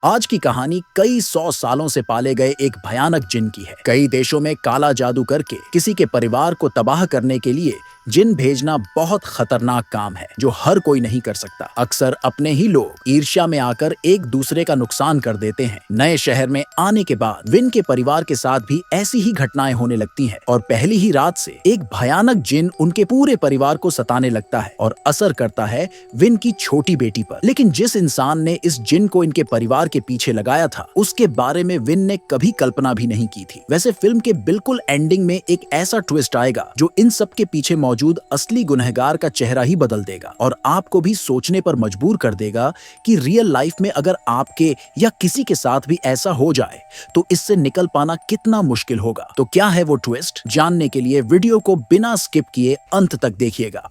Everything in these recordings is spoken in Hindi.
आज की कहानी कई 100 सालों से पाले गए एक भयानक जिन की है। कई देशों में काला जादू करके किसी के परिवार को तबाह करने के लिए जिन भेजना बहुत खतरनाक काम है जो हर कोई नहीं कर सकता। अक्सर अपने ही लोग ईर्ष्या में आकर एक दूसरे का नुकसान कर देते हैं। नए शहर में आने के बाद विन के परिवार के साथ भी ऐसी ही घटनाएं होने लगती हैं और पहली ही रात से एक भयानक जिन उनके पूरे परिवार को सताने लगता है और असर करता है विन की छोटी बेटी पर। लेकिन जिस इंसान ने इस जिन को इनके परिवार के पीछे लगाया था उसके बारे में विन ने कभी कल्पना भी नहीं की थी। वैसे फिल्म के बिल्कुल एंडिंग में एक ऐसा ट्विस्ट आएगा जो इन सब के पीछे मौजूद असली गुनहगार का चेहरा ही बदल देगा और आपको भी सोचने पर मजबूर कर देगा कि रियल लाइफ में अगर आपके या किसी के साथ भी ऐसा हो जाए तो इससे निकल पाना कितना मुश्किल होगा। तो क्या है वो ट्विस्ट, जानने के लिए वीडियो को बिना स्किप किए अंत तक देखिएगा।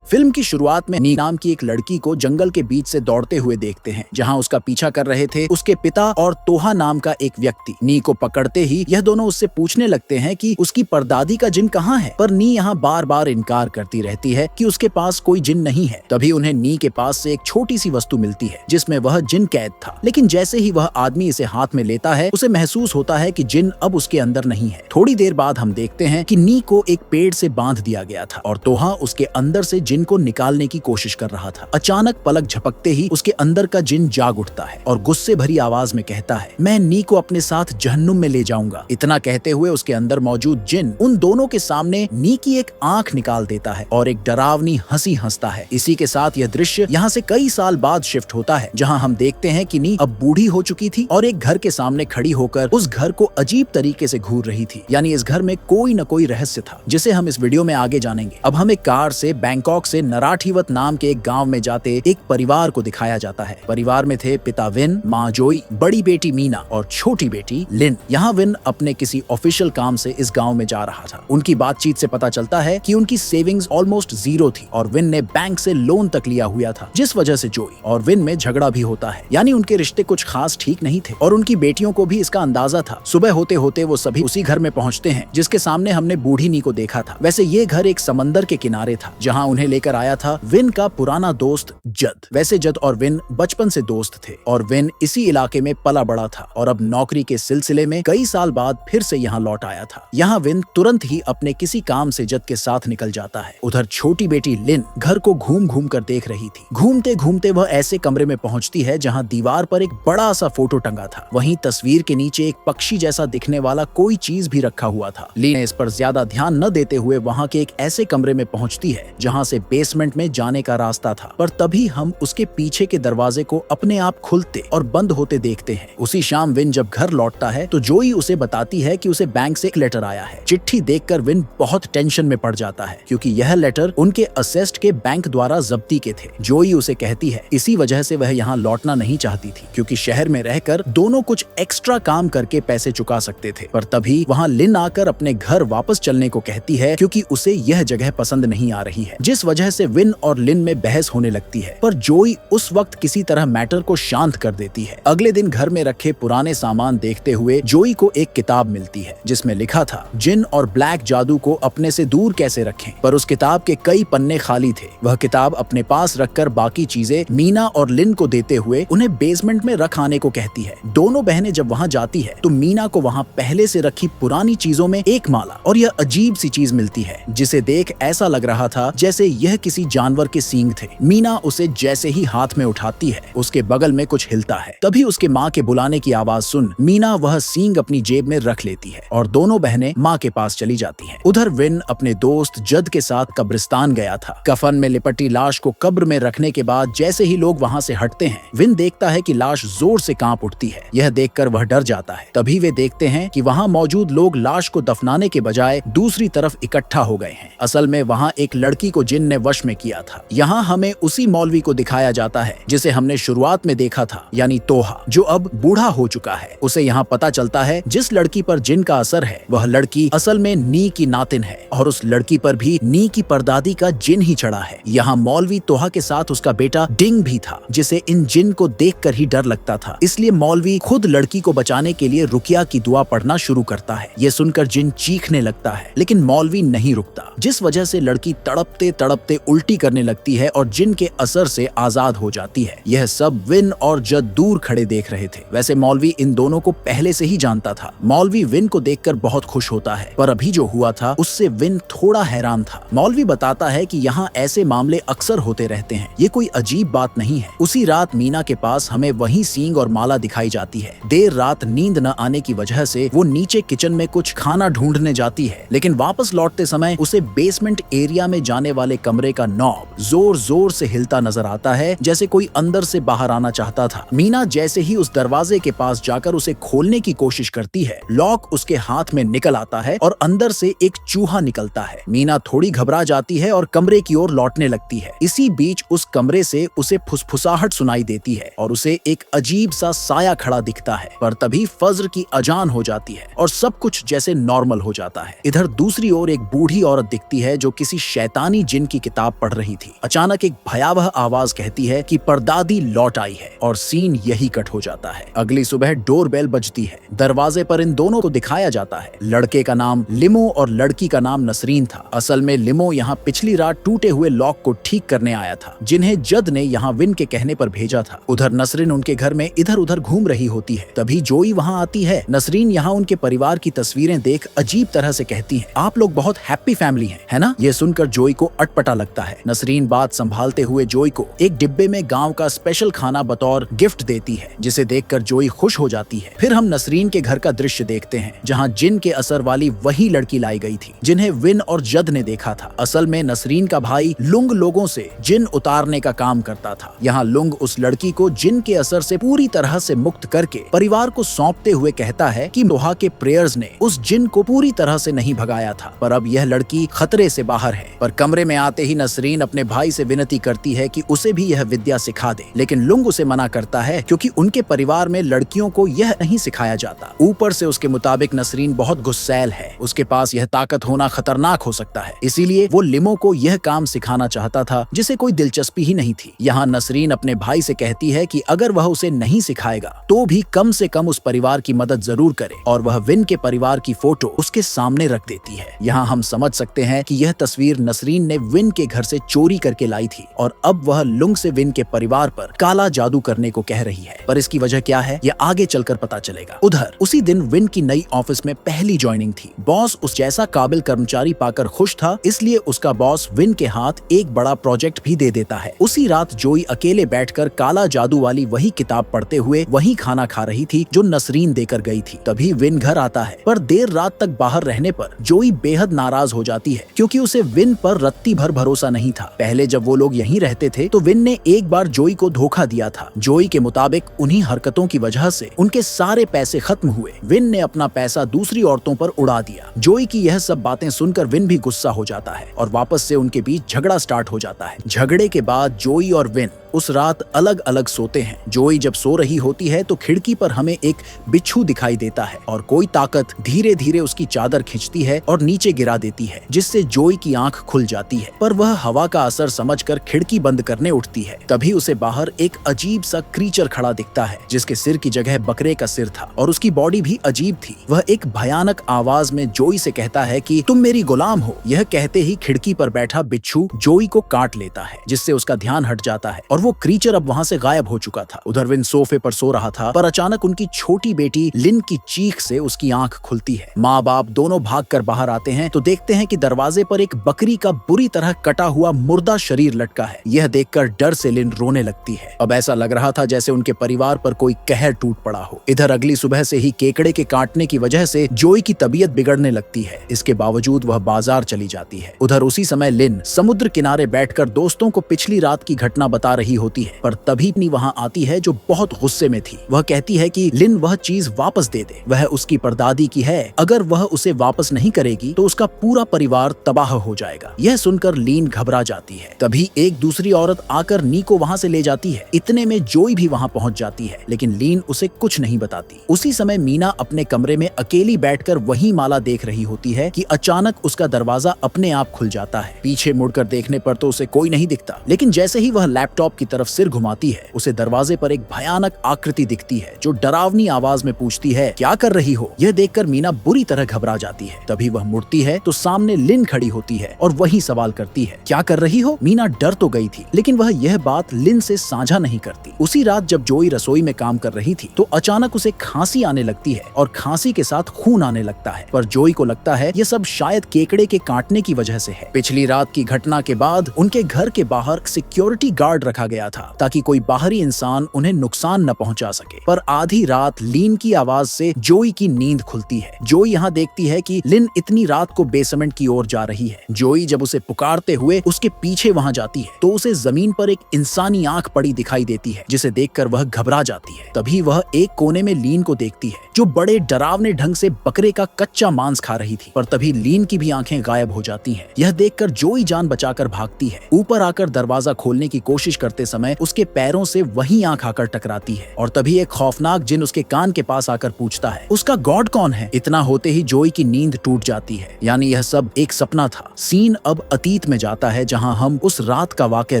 फिल्म की शुरुआत में नी नाम की एक लड़की को जंगल के बीच से दौड़ते हुए देखते हैं जहां उसका पीछा कर रहे थे उसके पिता और तोहा नाम का एक व्यक्ति। नी को पकड़ते ही यह दोनों उससे पूछने लगते हैं कि उसकी परदादी का जिन कहाँ है, पर नी यहाँ बार बार इनकार करती रहती है कि उसके पास कोई जिन नहीं है। तभी उन्हें नी के पास से एक छोटी सी वस्तु मिलती है जिसमें वह जिन कैद था। लेकिन जैसे ही वह आदमी इसे हाथ में लेता है उसे महसूस होता है कि जिन अब उसके अंदर नहीं है। थोड़ी देर बाद हम देखते हैं कि नी को एक पेड़ से बांध दिया गया था और तोहा उसके अंदर से जिन को निकालने की कोशिश कर रहा था। अचानक पलक झपकते ही उसके अंदर का जिन जाग उठता है और गुस्से भरी आवाज में कहता है, मैं नी को अपने साथ जहन्नुम में ले जाऊंगा। इतना कहते हुए उसके अंदर मौजूद जिन उन दोनों के सामने नी की एक आंख निकाल देता है और एक डरावनी हंसी हंसता है। इसी के साथ यह दृश्य यहाँ से कई साल बाद शिफ्ट होता है जहाँ हम देखते हैं कि नी अब बूढ़ी हो चुकी थी और एक घर के सामने खड़ी होकर उस घर को अजीब तरीके से घूर रही थी। यानी इस घर में कोई न कोई रहस्य था जिसे हम इस वीडियो में आगे जानेंगे। अब हमें कार से बैंकॉक से नराठीवत नाम के एक गांव में जाते एक परिवार को दिखाया जाता है। परिवार में थे पिता विन, माँ जोई, बड़ी बेटी मीना और छोटी बेटी लिन। यहाँ विन अपने किसी ऑफिशियल काम से इस गांव में जा रहा था। उनकी बातचीत से पता चलता है कि उनकी सेविंग्स ऑलमोस्ट जीरो थी और विन ने बैंक से लोन तक लिया हुआ था, जिस वजह से जोई और विन में झगड़ा भी होता है। यानी उनके रिश्ते कुछ खास ठीक नहीं थे और उनकी बेटियों को भी इसका अंदाजा था। सुबह होते होते वो सभी उसी घर में पहुँचते हैं जिसके सामने हमने बूढ़ी नी को देखा था। वैसे ये घर एक समंदर के किनारे था जहाँ उन्हें लेकर आया था विन का पुराना दोस्त जद। वैसे जद और विन बचपन से दोस्त थे और विन इसी इलाके में पला बड़ा था और अब नौकरी के सिलसिले में कई साल बाद फिर से यहाँ लौट आया था। यहाँ विन तुरंत ही अपने किसी काम से जद के साथ निकल जाता है। उधर छोटी बेटी लिन घर को घूम घूम कर देख रही थी। घूमते घूमते वह ऐसे कमरे में पहुँचती है जहाँ दीवार पर एक बड़ा सा फोटो टंगा था। वहीं तस्वीर के नीचे एक पक्षी जैसा दिखने वाला कोई चीज भी रखा हुआ था। लिन इस पर ज्यादा ध्यान न देते हुए वहाँ के एक ऐसे कमरे में पहुँचती है जहाँ से बेसमेंट में जाने का रास्ता था, पर तभी हम उसके पीछे के दरवाजे को अपने आप खुलते और बंद होते देखते हैं। उसी शाम विन जब घर लौटता है तो जोई उसे बताती है कि उसे बैंक से एक लेटर आया है। चिट्ठी देखकर विन बहुत टेंशन में पड़ जाता है क्योंकि यह लेटर उनके असेस्ट के बैंक द्वारा जब्ती के थे। जोई उसे कहती है इसी वजह से वह यहाँ लौटना नहीं चाहती थी क्योंकि शहर में रहकर दोनों कुछ एक्स्ट्रा काम करके पैसे चुका सकते थे। पर तभी वहाँ लिन आकर अपने घर वापस चलने को कहती है क्योंकि उसे यह जगह पसंद नहीं आ रही है, जिस वजह से विन और लिन में बहस होने लगती है। पर जोई उस वक्त किसी तरह मैटर को शांत कर देती है। अगले दिन घर में रखे पुराने सामान देखते हुए जोई को एक किताब मिलती है जिसमें लिखा था जिन और ब्लैक जादू को अपने से दूर कैसे रखें। पर उस किताब के कई पन्ने खाली थे। वह किताब अपने पास रखकर बाकी चीजें मीना और लिन को देते हुए उन्हें बेसमेंट में रख आने को कहती है। दोनों बहनें जब वहाँ जाती है तो मीना को वहाँ पहले से रखी पुरानी चीजों में एक माला और यह अजीब सी चीज मिलती है जिसे देख ऐसा लग रहा था जैसे यह किसी जानवर के सींग थे। मीना उसे जैसे ही हाथ में उठाती है उसके बगल में कुछ हिलता है। तभी उसके माँ के बुलाने की आवाज सुन मीना वह सींग अपनी जेब में रख लेती है और दोनों बहनें माँ के पास चली जाती हैं। उधर विन अपने दोस्त जद के साथ कब्रिस्तान गया था। कफन में लिपटी लाश को कब्र में रखने के बाद जैसे ही लोग वहाँ से हटते हैं विन देखता है कि लाश जोर से कांप उठती है। यह देखकर वह डर जाता है। तभी वे देखते हैं कि वहाँ मौजूद लोग लाश को दफनाने के बजाय दूसरी तरफ इकट्ठा हो गए हैं। असल में वहाँ एक लड़की को जिन ने वश में किया था। यहाँ हमें उसी मौलवी को दिखाया जाता है जिसे हमने शुरुआत में देखा था, यानी तोहा, जो अब बूढ़ा हो चुका है। उसे यहाँ पता चलता है जिस लड़की पर जिन का असर है वह लड़की असल में नी की नातिन है और उस लड़की पर भी नी की परदादी का जिन ही चढ़ा है। यहाँ मौलवी तोहा के साथ उसका बेटा डिंग भी था जिसे इन जिन को देखकर ही डर लगता था। इसलिए मौलवी खुद लड़की को बचाने के लिए रुकिया की दुआ पढ़ना शुरू करता है। ये सुनकर जिन चीखने लगता है लेकिन मौलवी नहीं रुकता, जिस वजह से लड़की तड़पते हफ्ते उल्टी करने लगती है और जिन के असर से आजाद हो जाती है। यह सब विन और जद दूर खड़े देख रहे थे। वैसे मौलवी इन दोनों को पहले से ही जानता था। मौलवी विन को देखकर बहुत खुश होता है, पर अभी जो हुआ था उससे विन थोड़ा हैरान था। मौलवी बताता है कि यहाँ ऐसे मामले अक्सर होते रहते हैं, ये कोई अजीब बात नहीं है। उसी रात मीना के पास हमें वही सींग और माला दिखाई जाती है। देर रात नींद न आने की वजह से वो नीचे किचन में कुछ खाना ढूंढने जाती है, लेकिन वापस लौटते समय उसे बेसमेंट एरिया में जाने वाले कमरे का नॉब जोर जोर से हिलता नजर आता है, जैसे कोई अंदर से बाहर आना चाहता था। मीना जैसे ही उस दरवाजे के पास जाकर उसे खोलने की कोशिश करती है, लॉक उसके हाथ में निकल आता है और अंदर से एक चूहा निकलता है। मीना थोड़ी घबरा जाती है और कमरे की ओर लौटने लगती है। इसी बीच उस कमरे से उसे फुसफुसाहट सुनाई देती है और उसे एक अजीब सा साया खड़ा दिखता है। पर तभी फज्र की अजान हो जाती है और सब कुछ जैसे नॉर्मल हो जाता है। इधर दूसरी ओर एक बूढ़ी औरत दिखती है जो किसी शैतानी जिन की किताब पढ़ रही थी। अचानक एक भयावह आवाज कहती है कि परदादी लौट आई है और सीन यही कट हो जाता है। अगली सुबह डोरबेल बजती है। दरवाजे पर इन दोनों को दिखाया जाता है। लड़के का नाम लिमो और लड़की का नाम नसरीन था। असल में लिमो यहाँ पिछली रात टूटे हुए लॉक को ठीक करने आया था, जिन्हें जद ने यहाँ विन के कहने पर भेजा था। उधर नसरीन उनके घर में इधर उधर घूम रही होती है। तभी जोई वहाँ आती है। नसरीन यहाँ उनके परिवार की तस्वीरें देख अजीब तरह से कहती है, आप लोग बहुत हैप्पी फैमिली हैं, है ना? ये सुनकर जोई को अटपटा लगता है। नसरीन बात संभालते हुए जोई को एक डिब्बे में गांव का स्पेशल खाना बतौर गिफ्ट देती है, जिसे देखकर जोई खुश हो जाती है। फिर हम नसरीन के घर का दृश्य देखते हैं, जहाँ जिन के असर वाली वही लड़की लाई गई थी जिन्हें विन और जद ने देखा था। असल में नसरीन का भाई लुंग लोगों से जिन उतारने का काम करता था। यहाँ लुंग उस लड़की को जिन के असर से पूरी तरह से मुक्त करके परिवार को सौंपते हुए कहता है कि दोहा के प्रेयर्स ने उस जिन को पूरी तरह से नहीं भगाया था, पर अब यह लड़की खतरे से बाहर है। पर कमरे में आते ही नसरीन अपने भाई से विनती करती है कि उसे भी यह विद्या सिखा दे, लेकिन लुंग उसे मना करता है क्योंकि उनके परिवार में लड़कियों को यह नहीं सिखाया जाता। ऊपर से उसके मुताबिक नसरीन बहुत गुस्सैल है, उसके पास यह ताकत होना खतरनाक हो सकता है, इसीलिए वो लिमो को यह काम सिखाना चाहता था जिसे कोई दिलचस्पी ही नहीं थी। यहाँ नसरीन अपने भाई से कहती है कि अगर वह उसे नहीं सिखाएगा तो भी कम से कम उस परिवार की मदद जरूर करे, और वह विन के परिवार की फोटो उसके सामने रख देती है। यहाँ हम समझ सकते हैं कि यह तस्वीर नसरीन ने विन के घर से चोरी करके लाई थी और अब वह लुंग से विन के परिवार पर काला जादू करने को कह रही है। पर इसकी वजह क्या है यह आगे चलकर पता चलेगा। उधर उसी दिन विन की नई ऑफिस में पहली ज्वाइनिंग थी। बॉस उस जैसा काबिल कर्मचारी पाकर खुश था, इसलिए उसका बॉस विन के हाथ एक बड़ा प्रोजेक्ट भी दे देता है। उसी रात जोई अकेले बैठकर काला जादू वाली वही किताब पढ़ते हुए वही खाना खा रही थी जो नसरीन देकर गई थी। तभी विन घर आता है, पर देर रात तक बाहर रहने पर जोई बेहद नाराज हो जाती है क्योंकि उसे विन पर रत्ती भर भरोसा नहीं था। पहले जब वो लोग यहीं रहते थे तो विन ने एक बार जोई को धोखा दिया था। जोई के मुताबिक उन्हीं हरकतों की वजह से उनके सारे पैसे खत्म हुए। विन ने अपना पैसा दूसरी औरतों पर उड़ा दिया। जोई की यह सब बातें सुनकर विन भी गुस्सा हो जाता है और वापस से उनके बीच झगड़ा स्टार्ट हो जाता है। झगड़े के बाद जोई और विन उस रात अलग अलग सोते हैं। जोई जब सो रही होती है तो खिड़की पर हमें एक बिच्छू दिखाई देता है और कोई ताकत धीरे धीरे उसकी चादर खींचती है और नीचे गिरा देती है, जिससे जोई की आंख खुल जाती है। पर वह हवा का असर समझकर खिड़की बंद करने उठती है। तभी उसे बाहर एक अजीब सा क्रीचर खड़ा दिखता है, जिसके सिर की जगह बकरे का सिर था और उसकी बॉडी भी अजीब थी। वह एक भयानक आवाज में जोई से कहता है कि तुम मेरी गुलाम हो। यह कहते ही खिड़की पर बैठा बिच्छू जोई को काट लेता है, जिससे उसका ध्यान हट जाता है और वो क्रीचर अब वहाँ से गायब हो चुका था। उधर विन सोफे पर सो रहा था, पर अचानक उनकी छोटी बेटी लिन की चीख से उसकी आंख खुलती है। माँ बाप दोनों भागकर बाहर आते हैं तो देखते हैं कि दरवाजे पर एक बकरी का बुरी तरह कटा हुआ मुर्दा शरीर लटका है। यह देखकर डर से लिन रोने लगती है। अब ऐसा लग रहा था जैसे उनके परिवार पर कोई कहर टूट पड़ा हो। इधर अगली सुबह से ही केकड़े के काटने की वजह से जोई की तबीयत बिगड़ने लगती है। इसके बावजूद वह बाजार चली जाती है। उधर उसी समय लिन समुद्र किनारे बैठकर दोस्तों को पिछली रात की घटना बता रही होती है, पर तभी अपनी वहाँ आती है जो बहुत गुस्से में थी। वह कहती है कि लिन वह चीज वापस दे दे, वह उसकी परदादी की है, अगर वह उसे वापस नहीं करेगी तो उसका पूरा परिवार तबाह हो जाएगा। यह सुनकर लीन घबरा जाती है। तभी एक दूसरी औरत आकर नी को वहाँ से ले जाती है। इतने में जोई भी वहाँ पहुँच जाती है, लेकिन लीन उसे कुछ नहीं बताती। उसी समय मीना अपने कमरे में अकेली बैठकर वही माला देख रही होती है कि अचानक उसका दरवाजा अपने आप खुल जाता है। पीछे मुड़कर देखने पर तो उसे कोई नहीं दिखता, लेकिन जैसे ही वह लैपटॉप की तरफ सिर घुमाती है, उसे दरवाजे पर एक भयानक आकृति दिखती है जो डरावनी आवाज में पूछती है, क्या कर रही हो? यह देखकर मीना बुरी तरह घबरा जाती है। तभी वह मुड़ती है तो सामने लिन खड़ी होती है और वही सवाल करती है, क्या कर रही हो? मीना डर तो गई थी, लेकिन वह यह बात लिन से साझा नहीं करती। उसी रात जब जोई रसोई में काम कर रही थी तो अचानक उसे खांसी आने लगती है और खांसी के साथ खून आने लगता है, पर जोई को लगता है यह सब शायद केकड़े के काटने की वजह से है। पिछली रात की घटना के बाद उनके घर के बाहर सिक्योरिटी गार्ड रखा गया था ताकि कोई बाहरी इंसान उन्हें नुकसान न पहुंचा सके। पर आधी रात लिन की आवाज से जोई की नींद खुलती है। जोई यहाँ देखती है कि लिन इतनी रात को बेसमेंट की ओर जा रही है। जोई जब उसे पुकारते हुए उसके पीछे वहां जाती है तो उसे जमीन पर एक इंसानी आंख पड़ी दिखाई देती है, जिसे देखकर वह घबरा जाती है। तभी वह एक कोने में लीन को देखती है जो बड़े डरावने ढंग से बकरे का कच्चा मांस खा रही थी। पर तभी लीन की भी आंखें गायब हो जाती हैं। यह देखकर जोई जान बचाकर भागती है। ऊपर आकर दरवाजा खोलने की कोशिश करते समय उसके पैरों से वही आंख आकर टकराती है और तभी एक खौफनाक जिन उसके कान के पास आकर पूछता है, उसका गॉड कौन है? इतना होते ही जोई की नींद टूट जाती है, यानी यह सब एक सपना था। सीन अब अतीत में जाता है जहाँ हम उस रात का वाकया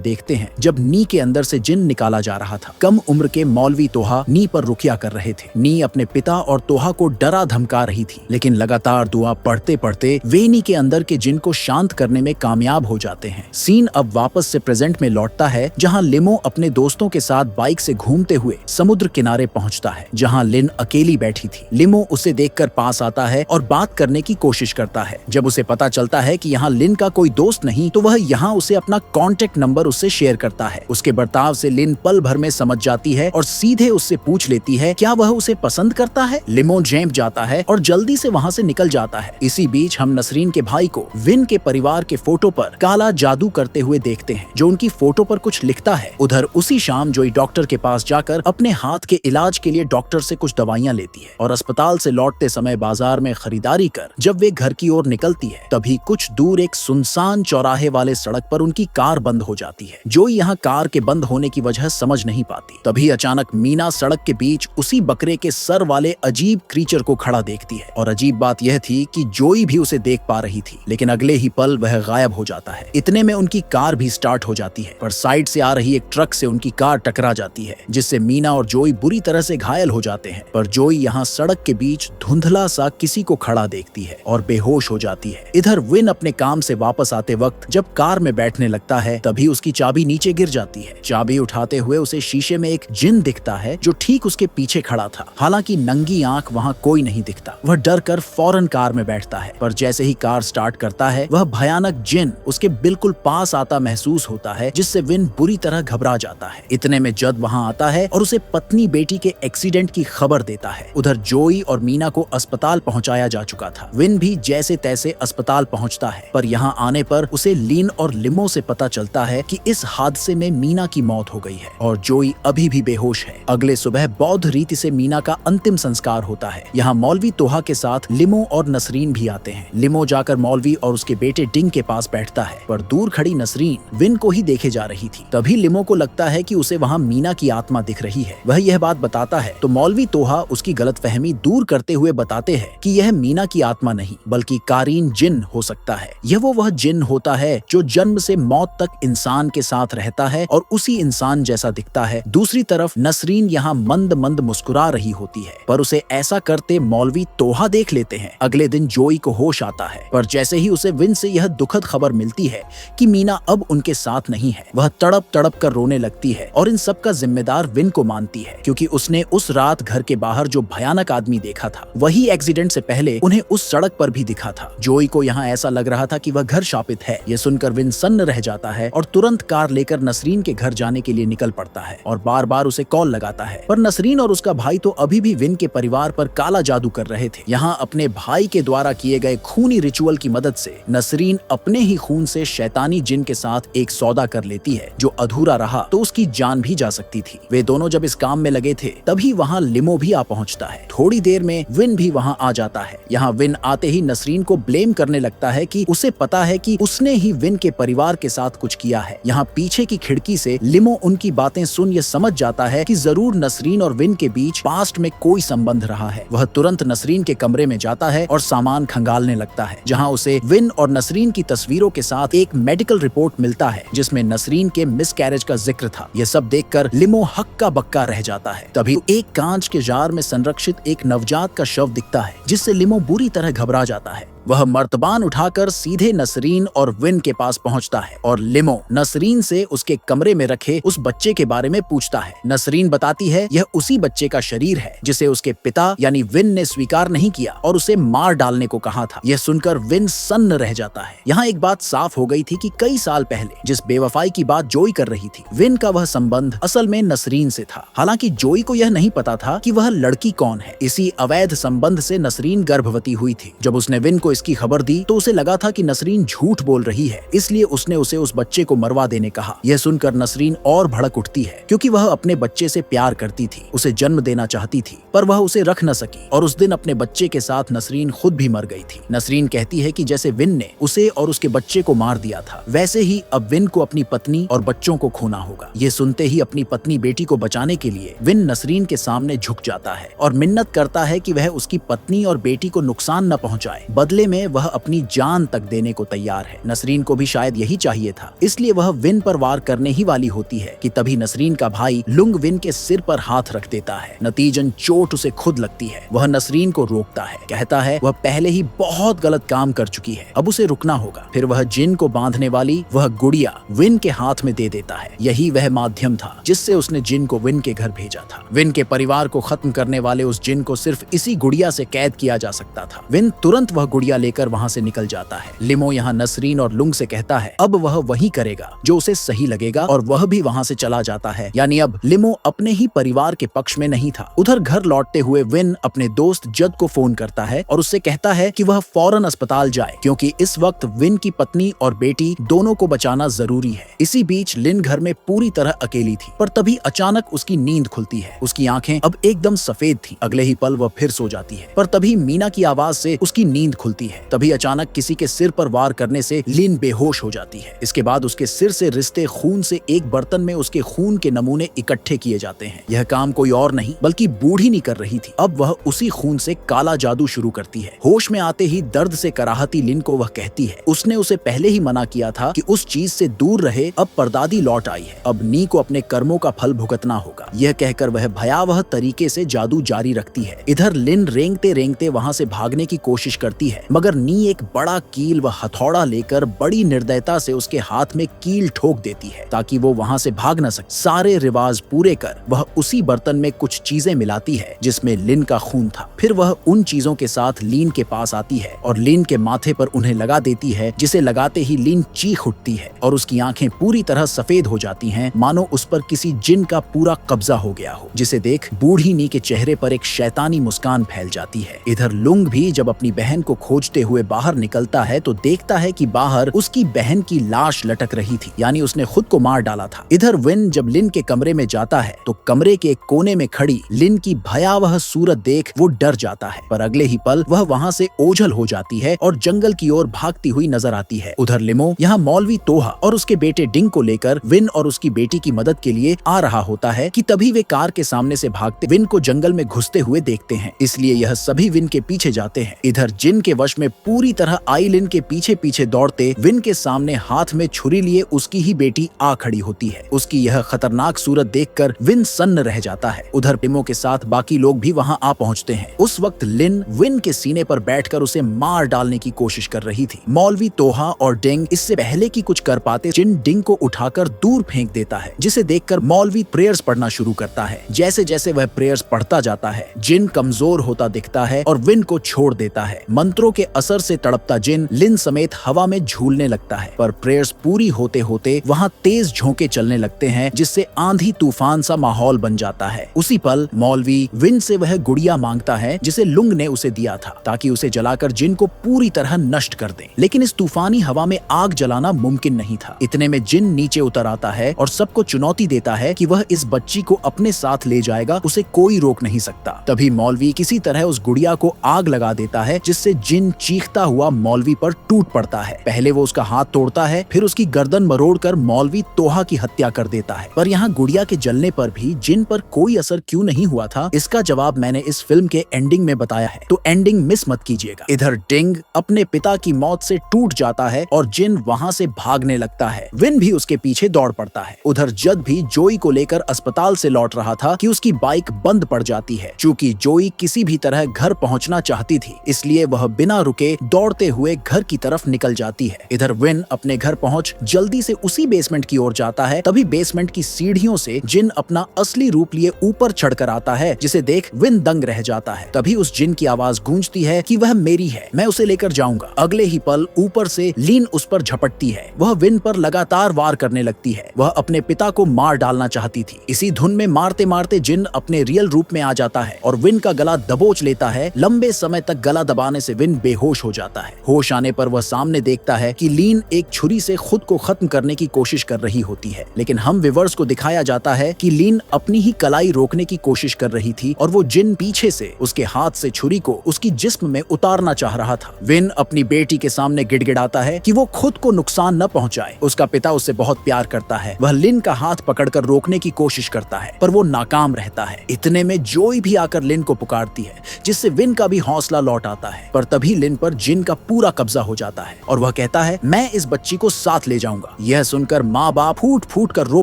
देखते हैं जब नी के अंदर से जिन निकाला जा रहा था। कम उम्र के मौलवी तोहा नी पर रुकिया कर रहे थे। नी अपने पिता और तोहा को डरा धमका रही थी, लेकिन लगातार दुआ पढ़ते पढ़ते वे नी के अंदर के जिन को शांत करने में कामयाब हो जाते हैं। सीन अब वापस से प्रेजेंट में लौटता है जहाँ लिमो अपने दोस्तों के साथ बाइक से घूमते हुए समुद्र किनारे पहुँचता है जहाँ लिन अकेली बैठी थी। लिमो उसे देखकर पास आता है और बात करने की कोशिश करता है। जब उसे पता चलता है कि यहाँ लिन का कोई दोस्त नहीं तो वह यहाँ उसे अपना कॉन्टेक्ट नंबर उससे शेयर करता है। उसके बर्ताव से लिन पल भर में समझ जाती है और सीधे उससे पूछ लेती है क्या वह उसे पसंद करता है। लिमो झेंप जाता है और जल्दी से वहाँ से निकल जाता है। इसी बीच हम नसरीन के भाई को विन के परिवार के फोटो पर काला जादू करते हुए देखते हैं जो उनकी फोटो पर कुछ लिखता है। उधर उसी शाम जोई डॉक्टर के पास जाकर अपने हाथ के इलाज के लिए डॉक्टर से कुछ दवाइयाँ लेती है और अस्पताल से लौटते समय बाजार में खरीदारी कर जब वे घर की ओर निकलती है तभी कुछ दूर एक सुनसान चौराहे वाले सड़क पर उनकी कार बंद हो जाती है। जोई यहाँ कार के बंद होने की वजह समझ नहीं पाती। तभी अचानक मीना सड़क के बीच उसी बकरे के सर वाले अजीब क्रीचर को खड़ा देखती है और अजीब बात यह थी कि जोई भी उसे देख पा रही थी, लेकिन अगले ही पल वह गायब हो जाता है। इतने में उनकी कार भी स्टार्ट हो जाती है, पर साइड से आ रही एक ट्रक से उनकी कार टकरा जाती है जिससे मीना और जोई बुरी तरह से घायल हो जाते हैं। पर जोई यहाँ सड़क के बीच धुंधला सा किसी को खड़ा देखती है और बेहोश हो जाती है। इधर विन अपने काम से वापस आते वक्त जब कार में बैठने लगता है तभी उसकी चाबी नीचे गिर जाती है। चाबी उठाते हुए उसे शीशे में एक जिन दिखता है जो ठीक उसके पीछे खड़ा था। हालांकि नंगी आंख वहाँ कोई नहीं दिखता। वह डर कर फौरन कार में बैठता है, पर जैसे ही कार स्टार्ट करता है वह भयानक जिन उसके बिल्कुल पास आता महसूस होता है जिससे विन बुरी तरह घबरा जाता है। इतने में जद वहाँ आता है और उसे पत्नी बेटी के एक्सीडेंट की खबर देता है। उधर जोई और मीना को अस्पताल पहुंचाया जा चुका था। विन भी जैसे तैसे अस्पताल पहुंचता है, पर यहाँ आने पर उसे लीन और लिमो से पता चलता है कि इस हादसे में मीना की मौत हो गई है और जोई अभी भी बेहोश है। अगले सुबह बौद्ध रीति से मीना का अंतिम संस्कार होता है। यहाँ मौलवी तोहा के साथ लिमो और नसरीन भी आते हैं। लिमो जाकर मौलवी और उसके बेटे डिंग के पास बैठता है, पर दूर खड़ी नसरीन विन को ही देखे जा रही थी। तभी लिमो को लगता है कि उसे वहाँ मीना की आत्मा दिख रही है। वह यह बात बताता है तो मौलवी तोहा उसकी गलतफहमी दूर करते हुए बताते हैं कि यह मीना की आत्मा नहीं बल्कि कारीन जिन हो सकता है। यह वह जिन होता है जो जन्म से मौत तक इंसान के साथ रहता है और उसी इंसान जैसा दिखता है। दूसरी तरफ नसरीन यहाँ मंद मंद मुस्कुरा रही होती है, पर उसे ऐसा करते मौलवी तोहा देख लेते हैं। अगले दिन जोई को होश आता है, पर जैसे ही उसे विन से यह दुखद खबर मिलती है कि मीना अब उनके साथ नहीं है, वह तड़प तड़प कर रोने लगती है और इन सब का जिम्मेदार विन को मानती है, क्योंकि उसने उस रात घर के बाहर जो भयानक आदमी देखा था वही एक्सीडेंट से पहले उन्हें उस सड़क पर भी दिखा था। जोई को यहाँ ऐसा लग रहा था कि वह घर शापित है। यह सुनकर विन सन्न रह जाता है और तुरंत कार लेकर नसरीन के घर जाने के लिए निकल पड़ता है और बार बार उसे कॉल लगाता है। पर नसरीन और उसका भाई तो अभी भी विन के परिवार पर काला जादू कर रहे थे। यहाँ अपने भाई के द्वारा किए गए खूनी रिचुअल की मदद से नसरीन अपने ही खून से शैतानी जिन के साथ एक सौदा कर लेती है जो अधूरा रहा तो उसकी जान भी जा सकती थी। वे दोनों जब इस काम में लगे थे तभी वहाँ लिमो भी आ पहुँचता है। थोड़ी देर में विन भी वहाँ आ जाता है। यहाँ विन आते ही नसरीन को ब्लेम करने लगता है कि उसे पता है कि उसने ही विन के परिवार के साथ कुछ किया है। यहाँ पीछे की खिड़की से लिमो उनकी बातें सुन ये समझ जाता है कि जरूर नसरीन और विन के बीच पास्ट में कोई संबंध रहा है। वह तुरंत नसरीन के कमरे में जाता है और सामान खंगालने लगता है, जहाँ उसे विन और नसरीन की तस्वीरों के साथ एक मेडिकल रिपोर्ट मिलता है जिसमें नसरीन के मिसकैरेज गैरेज का जिक्र था। यह सब देखकर लिमो हक्का बक्का रह जाता है। तभी एक कांच के जार में संरक्षित एक नवजात का शव दिखता है, जिससे लिमो बुरी तरह घबरा जाता है। वह मर्तबान उठाकर सीधे नसरीन और विन के पास पहुंचता है और लिमो नसरीन से उसके कमरे में रखे उस बच्चे के बारे में पूछता है। नसरीन बताती है यह उसी बच्चे का शरीर है जिसे उसके पिता यानी विन ने स्वीकार नहीं किया और उसे मार डालने को कहा था। यह सुनकर विन सन्न रह जाता है। यहाँ एक बात साफ हो गई थी कि कई साल पहले जिस बेवफाई की बात जोई कर रही थी, विन का वह संबंध असल में नसरीन से था। हालांकि जोई को यह नहीं पता था कि वह लड़की कौन है। इसी अवैध संबंध से नसरीन गर्भवती हुई थी। जब उसने विन को इसकी खबर दी तो उसे लगा था कि नसरीन झूठ बोल रही है, इसलिए उसने उसे उस बच्चे को मरवा देने कहा। यह सुनकर नसरीन और भड़क उठती है, क्योंकि वह अपने बच्चे से प्यार करती थी, उसे जन्म देना चाहती थी, पर वह उसे रख न सकी और उस दिन अपने बच्चे के साथ नसरीन खुद भी मर गई थी। नसरीन कहती है कि जैसे विन ने उसे और उसके बच्चे को मार दिया था, वैसे ही अब विन को अपनी पत्नी और बच्चों को खोना होगा। ये सुनते ही अपनी पत्नी बेटी को बचाने के लिए विन नसरीन के सामने झुक जाता है और मिन्नत करता है कि वह उसकी पत्नी और बेटी को नुकसान न पहुंचाए। बदले में वह अपनी जान तक देने को तैयार है। नसरीन को भी शायद यही चाहिए था, इसलिए वह विन पर वार करने ही वाली होती है कि तभी नसरीन का भाई लुंग विन के सिर पर हाथ रख देता है। नतीजन चोट उसे खुद लगती है। वह नसरीन को रोकता है, कहता है वह पहले ही बहुत गलत काम कर चुकी है, अब उसे रुकना होगा। फिर वह जिन को बांधने वाली वह गुड़िया विन के हाथ में दे देता है। यही वह माध्यम था जिससे उसने जिन को विन के घर भेजा था। विन के परिवार को खत्म करने वाले उस जिन को सिर्फ इसी गुड़िया से कैद किया जा सकता था। विन तुरंत वह गुड़िया लेकर वहाँ से निकल जाता है। लिमो यहाँ नसरीन और लुंग से कहता है अब वह वही करेगा जो उसे सही लगेगा और वह भी वहाँ से चला जाता है। यानी अब लिमो अपने ही परिवार के पक्ष में नहीं था। उधर घर लौटते हुए विन अपने दोस्त जद को फोन करता है और उससे कहता है कि वह फौरन अस्पताल जाए, क्योंकि इस वक्त विन की पत्नी और बेटी दोनों को बचाना जरूरी है। इसी बीच लिन घर में पूरी तरह अकेली थी, पर तभी अचानक उसकी नींद खुलती है। उसकी आंखें अब एकदम सफेद थी। अगले ही पल वह फिर सो जाती है, पर तभी मीना की आवाज से उसकी नींद खुलती है। तभी अचानक किसी के सिर पर वार करने से लिन बेहोश हो जाती है। इसके बाद उसके सिर से रिश्ते खून से एक बर्तन में उसके खून के नमूने इकट्ठे किए जाते हैं। यह काम कोई और नहीं बल्कि बूढ़ी नहीं कर रही थी। अब वह उसी खून से काला जादू शुरू करती है। होश में आते ही दर्द से कराहती लिन को वह कहती है उसने उसे पहले ही मना किया था कि उस चीज से दूर रहे। अब परदादी लौट आई है, अब नी को अपने कर्मों का फल भुगतना होगा। यह कहकर वह भयावह तरीके से जादू जारी रखती है। इधर लिन रेंगते रेंगते वहाँ से भागने की कोशिश करती है, मगर नी एक बड़ा कील व हथौड़ा लेकर बड़ी निर्दयता से उसके हाथ में कील ठोक देती है ताकि वो वहाँ से भाग न सके। सारे रिवाज पूरे कर वह उसी बर्तन में कुछ चीजें मिलाती है जिसमें लिन का खून था। फिर वह उन चीजों के साथ लीन के पास आती है और लिन के माथे पर उन्हें लगा देती है, जिसे लगाते ही लिन चीख उठती है और उसकी आंखें पूरी तरह सफेद हो जाती हैं, मानो उस पर किसी जिन का पूरा कब्जा हो गया हो। जिसे देख बूढ़ी नी के चेहरे पर एक शैतानी मुस्कान फैल जाती है। इधर लुंग भी जब अपनी बहन को खोजते हुए बाहर निकलता है तो देखता है कि बाहर उसकी बहन की लाश लटक रही थी, यानी उसने खुद को मार डाला था। इधर विन जब लिन के कमरे में जाता है तो कमरे के एक कोने में खड़ी लिन की भयावह सूरत देख वो डर जाता है, पर अगले ही पल वह वहाँ से ओझल हो जाती है और जंगल की ओर भागती हुई नजर आती है। उधर लिमो यहाँ मौलवी तोहा और उसके बेटे डिंग को लेकर विन और उसकी बेटी की मदद के लिए आ रहा होता है कि तभी वे कार के सामने से भागते विन को जंगल में घुसते हुए देखते हैं, इसलिए यह सभी विन के पीछे जाते हैं। इधर जिन के वश में पूरी तरह आई लिन के पीछे पीछे दौड़ते विन के सामने हाथ में छुरी लिए उसकी ही बेटी आ खड़ी होती है। उसकी यह खतरनाक सूरत देखकर विन सन्न रह जाता है। उधर लिमो के साथ बाकी लोग भी वहाँ आ पहुँचते हैं। उस वक्त लिन विन के सीने पर बैठकर उसे मार डालने की कोशिश कर रही थी। मौलवी तोहा और डिंग इससे पहले कि कुछ कर पाते जिन डिंग को उठाकर दूर फेंक देता है, जिसे देखकर मौलवी प्रेयर्स पढ़ना शुरू करता है। जैसे जैसे वह प्रेयर्स पढ़ता जाता है जिन कमजोर होता दिखता है और विन को छोड़ देता है। मंत्रों के असर से तड़पता जिन लिन समेत हवा में झूलने लगता है, पर प्रेयर्स पूरी होते होते वहाँ तेज झोंके चलने लगते हैं, जिससे आंधी तूफान सा माहौल बन जाता है। उसी पल मौलवी विन से वह गुड़िया मांगता है जिसे लुंग ने उसे दिया था, ताकि उसे जलाकर जिन को पूरी तरह नष्ट कर दे। लेकिन इस तूफानी हवा में आग जलाना मुमकिन नहीं था। इतने में जिन नीचे उतर आता है और सबको चुनौती देता है कि वह इस बच्ची को अपने साथ ले जाएगा, उसे कोई रोक नहीं सकता। तभी मौलवी किसी तरह उस गुड़िया को आग लगा देता है, जिससे जिन जिन चीखता हुआ मौलवी पर टूट पड़ता है। पहले वो उसका हाथ तोड़ता है, फिर उसकी गर्दन मरोड़कर मौलवी तोहा की हत्या कर देता है। पर यहाँ गुड़िया के जलने पर भी जिन पर कोई असर क्यों नहीं हुआ था, इसका जवाब मैंने इस फिल्म के एंडिंग में बताया है, तो एंडिंग मिस मत कीजिएगा। इधर डिंग अपने पिता की मौत से टूट जाता है और जिन वहाँ से भागने लगता है। विन भी उसके पीछे दौड़ पड़ता है। उधर जद भी जोई को लेकर अस्पताल से लौट रहा था कि उसकी बाइक बंद पड़ जाती है। चूंकि जोई किसी भी तरह घर पहुंचना चाहती थी, इसलिए वह बिना रुके दौड़ते हुए घर की तरफ निकल जाती है। इधर विन अपने घर पहुंच जल्दी से उसी बेसमेंट की ओर जाता है। तभी बेसमेंट की सीढ़ियों से जिन अपना असली रूप लिए ऊपर चढ़कर आता है, जिसे देख विन दंग रह जाता है। तभी उस जिन की आवाज गूंजती है कि वह मेरी है, मैं उसे लेकर जाऊंगा। अगले ही पल ऊपर से लीन उस पर झपटती है। वह विन पर लगातार वार करने लगती है। वह अपने पिता को मार डालना चाहती थी। इसी धुन में मारते मारते जिन अपने रियल रूप में आ जाता है और विन का गला दबोच लेता है। लंबे समय तक गला दबाने से विन बेहोश हो जाता है। होश आने पर वह सामने देखता है कि लीन एक छुरी से खुद को खत्म करने की कोशिश कर रही होती है, लेकिन हम व्यूअर्स को दिखाया जाता है कि लीन अपनी ही कलाई रोकने की कोशिश कर रही थी और वो जिन पीछे से उसके हाथ से छुरी को उसकी जिस्म में उतारना चाह रहा था। विन अपनी बेटी के सामने गिड़गिड़ाता है कि वो खुद को नुकसान न पहुंचाए। उसका पिता उससे बहुत प्यार करता है। वह लिन का हाथ पकड़कर रोकने की कोशिश करता है, पर वो नाकाम रहता है। इतने में जोई भी आकर लिन को पुकारती है, जिससे विन का भी हौसला लौट आता है। पर तभी लिन पर जिन का पूरा कब्जा हो जाता है और वह कहता है, मैं इस बच्ची को साथ ले जाऊंगा। यह सुनकर माँ बाप फूट फूट कर रो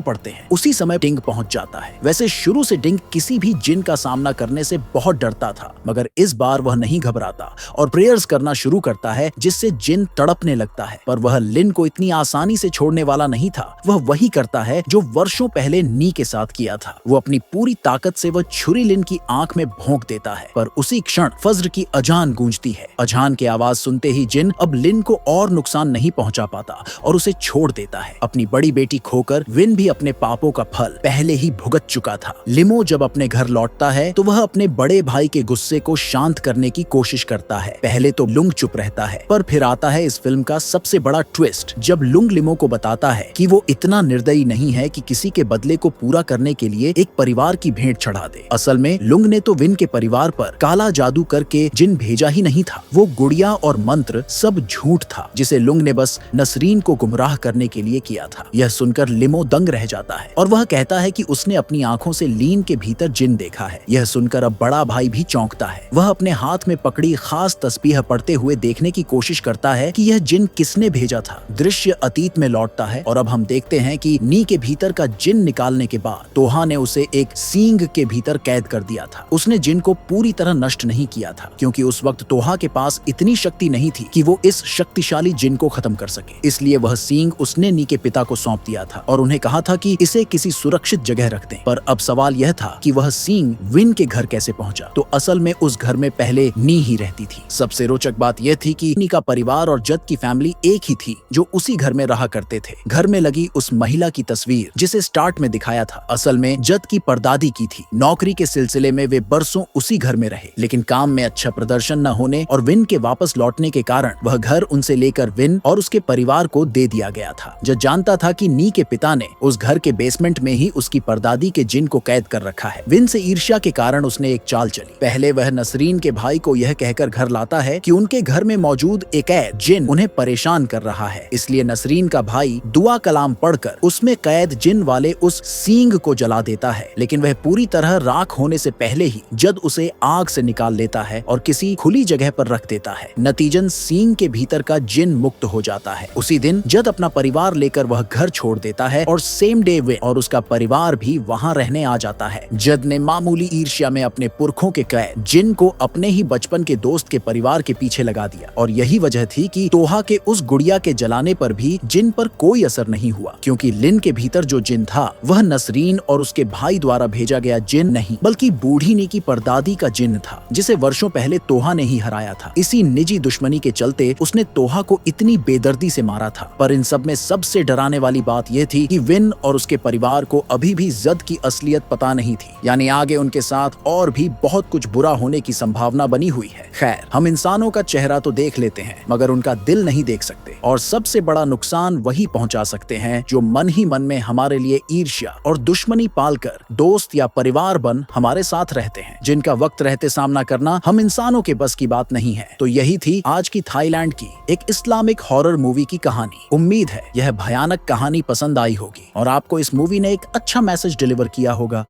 पड़ते हैं। उसी समय डिंग पहुंच जाता है। वैसे शुरू से डिंग किसी भी जिन का सामना करने से बहुत डरता था, मगर इस बार वह नहीं घबराता और प्रेयर्स करना शुरू करता है, जिससे जिन तड़पने लगता है। पर वह लिन को इतनी आसानी से छोड़ने वाला नहीं था। वह वही करता है जो वर्षों पहले नी के साथ किया था। वो अपनी पूरी ताकत से वह छुरी लिन की आंख में भोंक देता है। पर उसी क्षण फज्र की अजान गूंजती है। अजान की आवाज सुनते ही जिन अब लिन को और नुकसान नहीं पहुंचा पाता और उसे छोड़ देता है। अपनी बड़ी बेटी खोकर विन भी अपने पापों का फल पहले ही भुगत चुका था। लिमो जब अपने घर लौटता है तो वह अपने बड़े भाई के गुस्से को शांत करने की कोशिश करता है। पहले तो लुंग चुप रहता है, पर फिर आता है इस फिल्म का सबसे बड़ा ट्विस्ट, जब लुंग लिमो को बताता है कि वो इतना निर्दयी नहीं है कि किसी के बदले को पूरा करने के लिए एक परिवार की भेंट चढ़ा दे। असल में लुंग ने तो विन के परिवार पर काला जादू करके जिन भेजा ही नहीं था। वो गुड़िया और मंत्र सब झूठ था, जिसे लुंग ने बस नसरीन को गुमराह करने के लिए किया था। यह सुनकर लिमो दंग रह जाता है और वह कहता है कि उसने अपनी आंखों से लीन के भीतर जिन देखा है। यह सुनकर अब बड़ा भाई भी चौंकता है। वह अपने हाथ में पकड़ी खास तस्बीह पढ़ते हुए देखने की कोशिश करता है कि यह जिन किसने भेजा था। दृश्य अतीत में लौटता है और अब हम देखते हैं कि नी के भीतर का जिन निकालने के बाद तोहा ने उसे एक सींग के भीतर कैद कर दिया था। उसने जिन को पूरी तरह नष्ट नहीं किया था, क्योंकि उस वक्त तोहा के पास इतनी शक्ति नहीं थी कि वो इस शक्तिशाली जिन को खत्म कर सके। इसलिए वह सींग उसने नी के पिता को सौंप दिया था और उन्हें कहा था कि इसे किसी सुरक्षित जगह रख दें। पर अब सवाल यह था कि वह सींग विन के घर कैसे पहुंचा। तो असल में उस घर में पहले नी ही रहती थी। सबसे रोचक बात यह थी कि नी का परिवार और जद की फैमिली एक ही थी, जो उसी घर में रहा करते थे। घर में लगी उस महिला की तस्वीर जिसे स्टार्ट में दिखाया था, असल में जद की परदादी की थी। नौकरी के सिलसिले में वे बरसों उसी घर में रहे, लेकिन काम में अच्छा प्रदर्शन न होने और विन के वापस लौटने के कारण वह घर उनसे लेकर विन और उसके परिवार को दे दिया गया था। जद जानता था कि नी के पिता ने उस घर के बेसमेंट में ही उसकी परदादी के जिन को कैद कर रखा है। विन से ईर्ष्या के कारण उसने एक चाल चली। पहले वह नसरीन के भाई को यह कहकर घर लाता है कि उनके घर में मौजूद एक कैद जिन उन्हें परेशान कर रहा है। इसलिए नसरीन का भाई दुआ कलाम पढ़कर उसमें कैद जिन वाले उस सींग को जला देता है, लेकिन वह पूरी तरह राख होने से पहले ही जद उसे आग से निकाल लेता है और किसी खुली जगह पर रख देता है। नतीजन सींग के भीतर का जिन मुक्त हो जाता है। उसी दिन जद अपना परिवार लेकर वह घर छोड़ देता है और सेम डे वे और उसका परिवार भी वहां रहने आ जाता है। जद ने मामूली ईर्ष्या में अपने पुरखों के कैद जिन को अपने ही बचपन के दोस्त के परिवार के पीछे लगा दिया और यही वजह थी कि तोहा के उस गुड़िया के जलाने पर भी जिन पर कोई असर नहीं हुआ, क्योंकि लिन के भीतर जो जिन था वह नसरीन और उसके भाई द्वारा भेजा गया जिन नहीं, बल्कि बूढ़ी नी की परदादी का जिन था, जिसे वर्षों पहले तोहा ने ही हराया था। इसी निजी दुश्मनी के चलते उसने तोहा को इतनी बेदर्दी से मारा था। पर इन सब में सबसे डराने वाली बात यह थी कि विन और उसके परिवार को अभी भी जद की असलियत पता नहीं थी, यानी आगे उनके साथ और भी बहुत कुछ बुरा होने की संभावना बनी हुई है। खैर, हम इंसानों का चेहरा तो देख लेते हैं मगर उनका दिल नहीं देख सकते, और सबसे बड़ा नुकसान वही पहुंचा सकते हैं जो मन ही मन में हमारे लिए ईर्ष्या और दुश्मनी पालकर दोस्त या परिवार बन हमारे साथ रहते हैं, जिनका वक्त रहते सामना करना हम इंसानों के बस की बात नहीं है। हैं। तो यही थी आज की थाईलैंड की एक इस्लामिक हॉरर मूवी की कहानी। उम्मीद है यह भयानक कहानी पसंद आई होगी और आपको इस मूवी ने एक अच्छा मैसेज डिलीवर किया होगा।